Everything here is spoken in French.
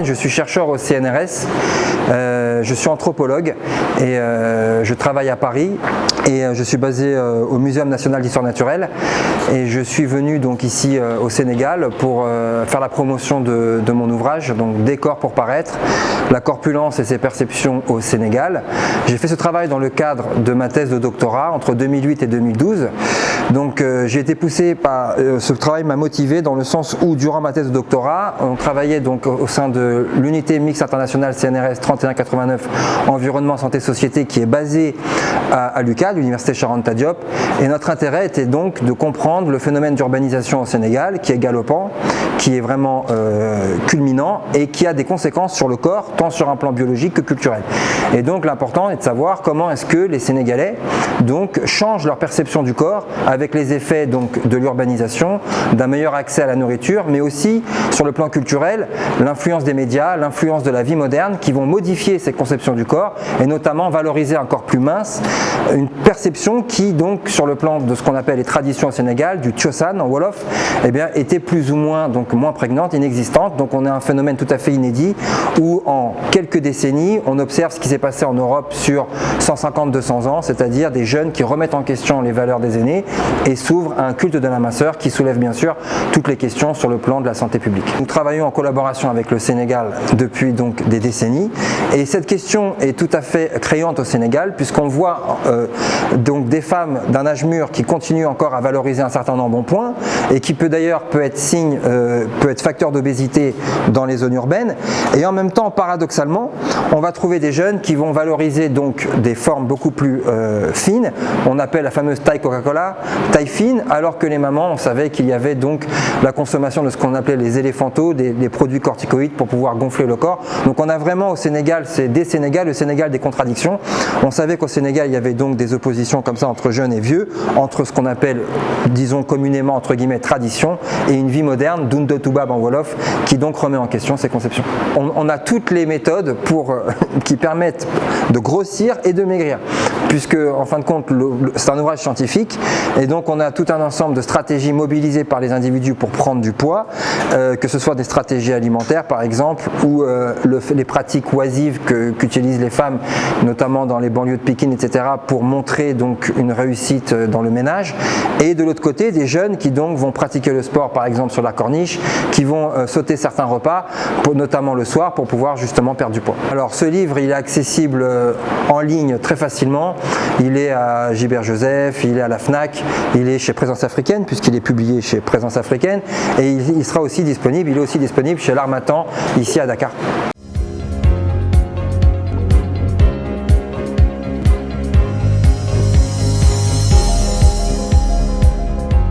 Je suis chercheur au CNRS, je suis anthropologue et je travaille à Paris et je suis basé au Muséum national d'histoire naturelle et je suis venu donc ici au Sénégal pour faire la promotion de mon ouvrage, donc Décor pour paraître, la corpulence et ses perceptions au Sénégal. J'ai fait ce travail dans le cadre de ma thèse de doctorat entre 2008 et 2012. Donc j'ai été poussé par ce travail m'a motivé dans le sens où durant ma thèse de doctorat, on travaillait donc au sein de l'unité mixte internationale CNRS 3189 environnement santé société qui est basée à l'UCAD, l'université Cheikh-Anta Diop, et notre intérêt était donc de comprendre le phénomène d'urbanisation au Sénégal qui est galopant, qui est vraiment culminant et qui a des conséquences sur le corps tant sur un plan biologique que culturel. Et donc l'important est de savoir comment est-ce que les Sénégalais donc changent leur perception du corps avec les effets donc de l'urbanisation, d'un meilleur accès à la nourriture, mais aussi sur le plan culturel, l'influence des médias, l'influence de la vie moderne qui vont modifier ces conceptions du corps et notamment valoriser un corps plus mince, une perception qui donc sur le plan de ce qu'on appelle les traditions au Sénégal, du Tiosan en Wolof, eh bien, était plus ou moins donc moins prégnante, inexistante. Donc on a un phénomène tout à fait inédit où en quelques décennies on observe ce qui s'est passé en Europe sur 150-200 ans, c'est-à-dire des jeunes qui remettent en question les valeurs des aînés et s'ouvrent à un culte de la minceur qui soulève bien sûr toutes les questions sur le plan de la santé publique. Nous travaillons en collaboration avec le Sénégal depuis donc des décennies et cette question est tout à fait criante au Sénégal puisqu'on voit donc des femmes d'un âge mûr qui continuent encore à valoriser un certain nombre de points et qui peut être signe, peut être facteur d'obésité dans les zones urbaines et en même temps paradoxalement on va trouver des jeunes qui vont valoriser donc des formes beaucoup plus fines, on appelle la fameuse taille Coca-Cola, taille fine, alors que les mamans on savait qu'il y avait donc la consommation de ce qu'on appelait les éléphantos, des produits corticoïdes pour pouvoir gonfler le corps. Donc on a vraiment au Sénégal, c'est des Sénégal, le Sénégal des contradictions. On savait qu'au Sénégal il y avait donc des oppositions comme ça entre jeunes et vieux, entre ce qu'on appelle, disons communément entre guillemets, tradition et une vie moderne, Dunde Toubab en Wolof, qui donc remet en question ces conceptions. On a toutes les méthodes qui permettent de grossir et de maigrir, puisque en fin de compte c'est un ouvrage scientifique et donc on a tout un ensemble de stratégies mobilisées par les individus pour prendre du poids, que ce soit des stratégies alimentaires par exemple ou les pratiques oisives qu'utilisent les femmes notamment dans les banlieues de Pékin etc. pour montrer donc une réussite dans le ménage et de l'autre côté des jeunes qui donc vont pratiquer le sport par exemple sur la corniche, qui vont sauter certains repas notamment le soir pour pouvoir justement perdre du poids. Alors ce livre il est accessible en ligne très facilement, il est à Gilbert Joseph, il est à la FNAC, il est chez Présence Africaine puisqu'il est publié chez Présence Africaine et il sera aussi disponible, il est aussi disponible chez l'Harmattan ici à Dakar.